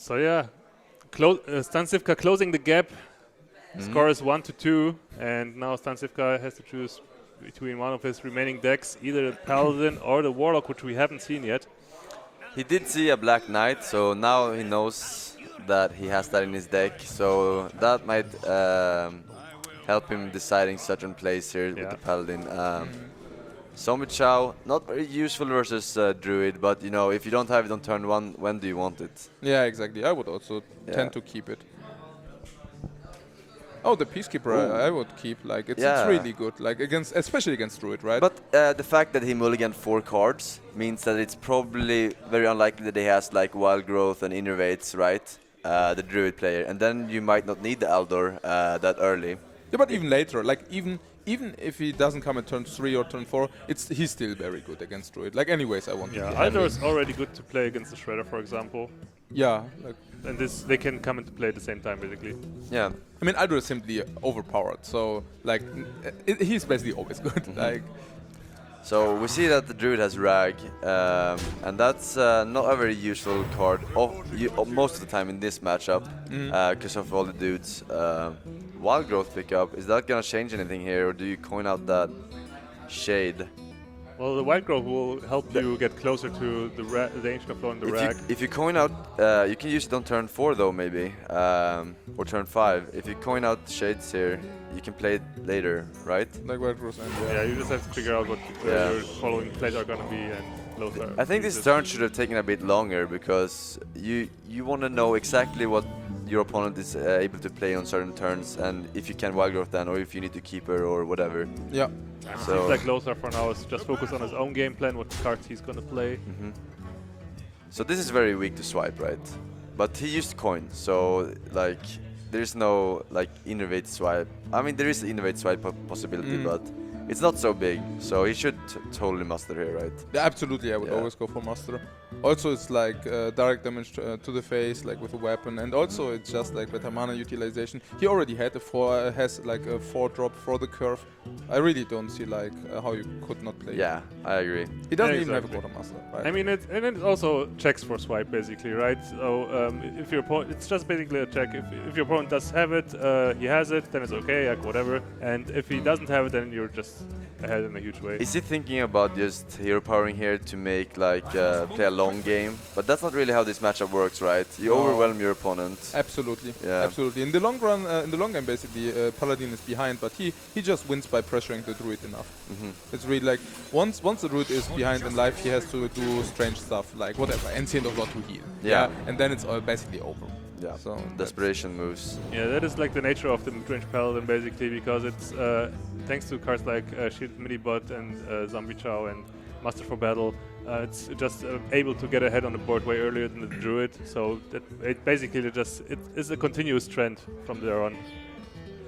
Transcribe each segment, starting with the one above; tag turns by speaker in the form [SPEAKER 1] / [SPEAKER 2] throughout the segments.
[SPEAKER 1] So yeah, StanCifka closing the gap. Score is 1-2, and now StanCifka has to choose between one of his remaining decks, either the Paladin or the Warlock, which we haven't seen yet.
[SPEAKER 2] He did see a Black Knight, so now he knows that he has that in his deck. So that might help him deciding certain plays here with the Paladin. Zombie Chow, not very useful versus Druid, but you know, if you don't have it on turn 1, when do you want it?
[SPEAKER 3] Yeah, exactly. I would also tend to keep it. Oh, the Peacekeeper I would keep. Like it's really good. Like especially against Druid, right?
[SPEAKER 2] But the fact that he mulliganed 4 cards means that it's probably very unlikely that he has like Wild Growth and Innervates, right? The Druid player, and then you might not need the Aldor that early.
[SPEAKER 3] Yeah, but even later, like even if he doesn't come at turn 3 or turn 4, he's still very good against Druid. Like anyways, I want.
[SPEAKER 1] Yeah, Aldor is already good to play against the Shredder, for example.
[SPEAKER 3] Yeah, like,
[SPEAKER 1] and they can come into play at the same time, basically.
[SPEAKER 2] Yeah.
[SPEAKER 3] I mean, Aldor is simply overpowered, so like he's basically always good. Like.
[SPEAKER 2] So we see that the Druid has Rag, and that's not a very useful card most of the time in this matchup because of all the dudes. Wild Growth pickup, is that gonna change anything here, or do you coin out that Shade?
[SPEAKER 1] Well, the Wild Growth will help you get closer to the Ancient of Law and the Rag.
[SPEAKER 2] If you coin out, you can use it on turn 4 though, maybe, or turn 5. If you coin out Shades here, you can play it later, right?
[SPEAKER 3] Like Wild Growth and
[SPEAKER 1] yeah, you just have to figure out what your following plays are going to be, and Lothar.
[SPEAKER 2] I think this turn should have taken a bit longer because you want to know exactly what your opponent is able to play on certain turns, and if you can Wild Growth then, or if you need to keep her or whatever.
[SPEAKER 3] Yeah.
[SPEAKER 1] It seems like Lothar for now is just focused on his own game plan, what cards he's going to play.
[SPEAKER 2] So this is very weak to swipe, right? But he used coin, so like there's no like innervate swipe. I mean, there is an innervate swipe possibility, but it's not so big, so he should totally muster here, right?
[SPEAKER 3] Yeah, absolutely, I would always go for master. Also, it's like direct damage to the face, like with a weapon, and also it's just like better mana utilization. He already had has like a 4-drop for the curve. I really don't see like how you could not play.
[SPEAKER 2] Yeah, I agree.
[SPEAKER 3] He doesn't even have a quartermaster, right?
[SPEAKER 1] I mean, it also checks for swipe basically, right? So if your opponent, it's just basically a check. If your opponent does have it, he has it, then it's okay, like whatever. And if he doesn't have it, then you're just ahead in a huge way.
[SPEAKER 2] Is he thinking about just hero powering here to make like play a long game? But that's not really how this matchup works, right? You overwhelm your opponent.
[SPEAKER 3] Absolutely, absolutely. In the long run, in the long game, basically, Paladin is behind, but he just wins by pressuring the Druid enough. It's really like once the Druid is behind in life, he has to do strange stuff like whatever, Ancient of Law to heal.
[SPEAKER 2] Yeah,
[SPEAKER 3] and then it's basically over.
[SPEAKER 2] Yeah,
[SPEAKER 3] so
[SPEAKER 2] desperation moves.
[SPEAKER 1] Yeah, that is like the nature of the mid-range Paladin basically, because it's thanks to cards like Shield Minibot and Zombie Chow and Master for Battle, it's just able to get ahead on the board way earlier than the Druid. So that it basically it is a continuous trend from there on,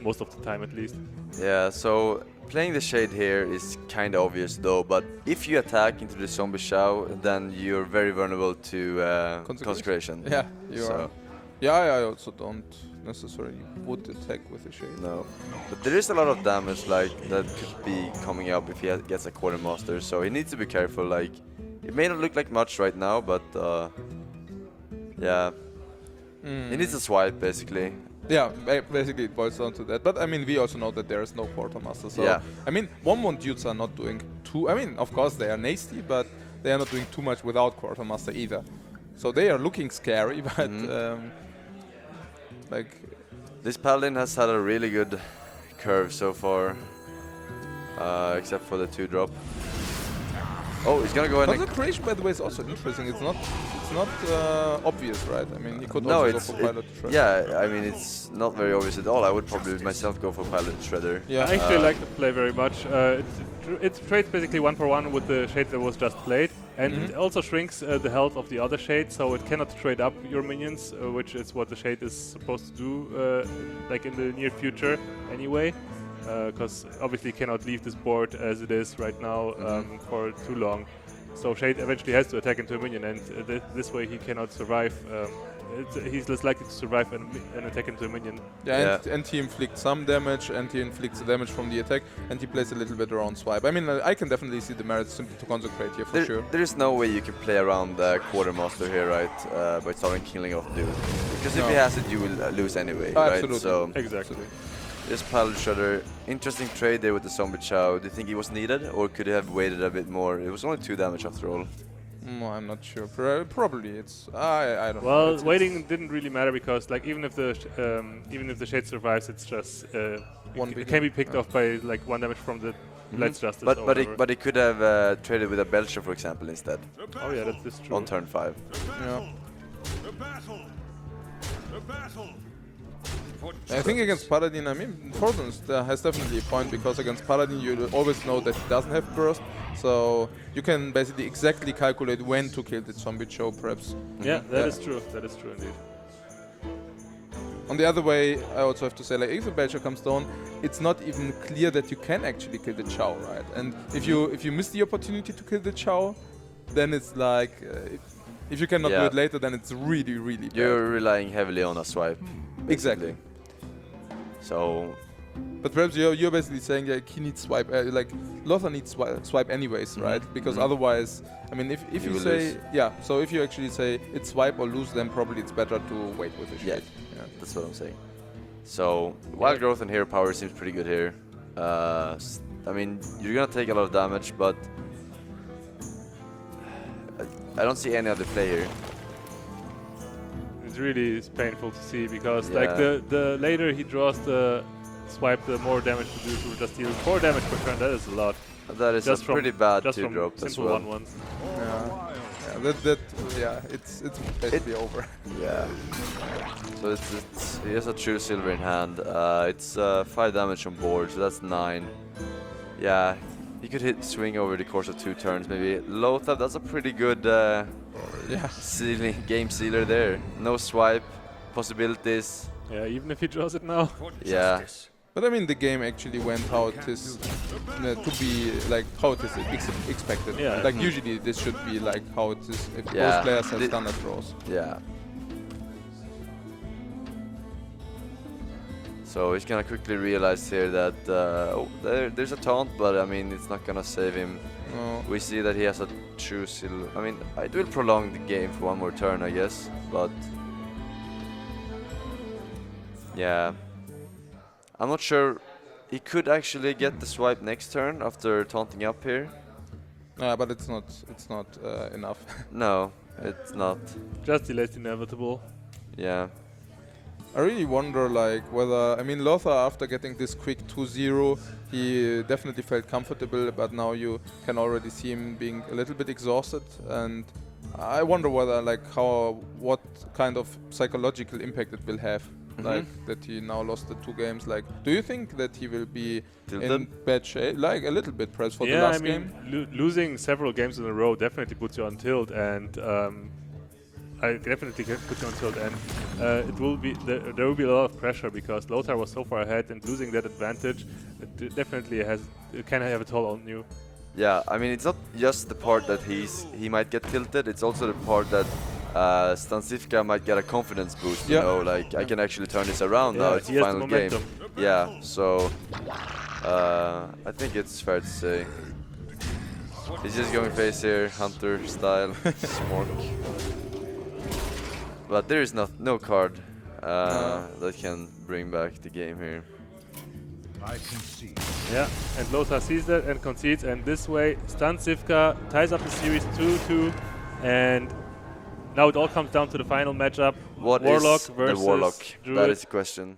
[SPEAKER 1] most of the time at least.
[SPEAKER 2] Yeah, so playing the Shade here is kind of obvious though, but if you attack into the Zombie Chow, then you're very vulnerable to Consecration.
[SPEAKER 3] Yeah, you are. Yeah, I also don't necessarily would attack with the Shade.
[SPEAKER 2] No, but there is a lot of damage like that could be coming up if he gets a Quartermaster, so he needs to be careful. Like, it may not look like much right now, but yeah, he needs to swipe basically.
[SPEAKER 3] Yeah, basically it boils down to that. But I mean, we also know that there is no Quartermaster, so I mean, 1/1 dudes are not doing too. I mean, of course they are nasty, but they are not doing too much without Quartermaster either. So they are looking scary, but like
[SPEAKER 2] this Paladin has had a really good curve so far, except for the 2-drop. Oh, he's gonna go in.
[SPEAKER 3] Consecration, by the way, is also interesting. It's not obvious, right? I mean, he could also go for Pilot Shredder.
[SPEAKER 2] Yeah, I mean, it's not very obvious at all. I would probably myself go for Pilot Shredder.
[SPEAKER 1] Yeah, I actually like the play very much. It trades basically 1-for-1 with the Shade that was just played, and it also shrinks the health of the other Shade, so it cannot trade up your minions, which is what the Shade is supposed to do, like in the near future anyway. Because obviously cannot leave this board as it is right now for too long. So Shade eventually has to attack into a minion, and this way he cannot survive. He's less likely to survive an attack into a minion.
[SPEAKER 3] Yeah, and he inflicts some damage, and he inflicts the damage from the attack, and he plays a little bit around swipe. I mean, I can definitely see the merits simply to consecrate here for sure.
[SPEAKER 2] There is no way you can play around the quartermaster here, right? By starting killing off dude. Because if he has it, you will lose anyway, right?
[SPEAKER 3] Absolutely.
[SPEAKER 2] So
[SPEAKER 1] Exactly.
[SPEAKER 2] this Paddle Shredder, interesting trade there with the Zombie Chow. Do you think he was needed, or could he have waited a bit more? It was only 2 damage after all.
[SPEAKER 3] I'm not sure. Probably it's. I don't know.
[SPEAKER 1] Well, waiting didn't really matter because, like, even if the Shade survives, it's just it can be picked off by like 1 damage from the Let's Justice.
[SPEAKER 2] But he could have traded with a Belcher, for example, instead.
[SPEAKER 1] Oh yeah, that's true.
[SPEAKER 2] On turn 5.
[SPEAKER 3] Yeah. I think against Paladin, I mean, Fortune has definitely a point because against Paladin you always know that he doesn't have burst, so you can basically exactly calculate when to kill the Zombie Chow, perhaps.
[SPEAKER 1] Yeah, that is true. That is true indeed.
[SPEAKER 3] On the other way, I also have to say, like, if the Belcher comes down, it's not even clear that you can actually kill the Chow, right? And if you miss the opportunity to kill the Chow, then it's like, if you cannot do it later, then it's really, really bad.
[SPEAKER 2] You're relying heavily on a swipe.
[SPEAKER 3] Exactly.
[SPEAKER 2] So,
[SPEAKER 3] but perhaps you're basically saying like he needs swipe, like Lothar needs swipe anyways, right? Because otherwise, I mean, if you say so if you actually say it's swipe or lose, then probably it's better to wait with the Shade.
[SPEAKER 2] Yeah, that's what I'm saying. So Wild Growth and Hero Power seems pretty good here. I mean, you're gonna take a lot of damage, but I don't see any other play here.
[SPEAKER 1] It's really painful to see because like the later he draws the swipe, the more damage to do to just deal 4 damage per turn. That is a lot.
[SPEAKER 2] That is just a pretty bad
[SPEAKER 1] just
[SPEAKER 2] 2-drop
[SPEAKER 1] from
[SPEAKER 2] as
[SPEAKER 1] simple
[SPEAKER 2] well.
[SPEAKER 1] 1-1s.
[SPEAKER 3] It's basically over.
[SPEAKER 2] Yeah. So he has a true silver in hand. It's 5 damage on board, so that's 9. Yeah, he could swing over the course of 2 turns maybe. Lothar, that's a pretty good game sealer there. No swipe, possibilities.
[SPEAKER 1] Yeah, even if he draws it now.
[SPEAKER 2] Yeah.
[SPEAKER 3] But I mean, the game actually went how it is to be like how it is expected.
[SPEAKER 1] Yeah.
[SPEAKER 3] Like usually this should be like how it is if both players have standard draws.
[SPEAKER 2] Yeah. So he's gonna quickly realize here that there's a taunt, but I mean it's not gonna save him.
[SPEAKER 3] No.
[SPEAKER 2] We see that he has a true silver. I mean, it will prolong the game for 1 more turn, I guess, but yeah. I'm not sure. He could actually get the swipe next turn after taunting up here.
[SPEAKER 3] But it's not enough.
[SPEAKER 2] No, it's not.
[SPEAKER 1] Just delays the inevitable.
[SPEAKER 2] Yeah.
[SPEAKER 3] I really wonder like whether, I mean, Lothar after getting this quick 2-0, he definitely felt comfortable, but now you can already see him being a little bit exhausted, and I wonder whether like what kind of psychological impact it will have. Like that he now lost the 2 games. Like, do you think that he will be in bad shape? Like a little bit, perhaps for the last game.
[SPEAKER 1] Losing several games in a row definitely puts you on tilt, and I definitely can put you on tilt. And it will be there will be a lot of pressure because Lothar was so far ahead, and losing that advantage it definitely can have a toll on you.
[SPEAKER 2] Yeah, I mean it's not just the part that he might get tilted. It's also the part that StanCifka might get a confidence boost, you know, like I can actually turn this around now, it's the final game. Yeah, so I think it's fair to say. He's just going face here, Hunter style, Smork. But there is no card that can bring back the game here.
[SPEAKER 4] I concede.
[SPEAKER 1] Yeah, and Lothar sees that and concedes, and this way StanCifka ties up the series 2-2, and now it all comes down to the final matchup.
[SPEAKER 2] What
[SPEAKER 1] Warlock
[SPEAKER 2] is
[SPEAKER 1] versus
[SPEAKER 2] the Warlock?
[SPEAKER 1] Druid.
[SPEAKER 2] That is the question.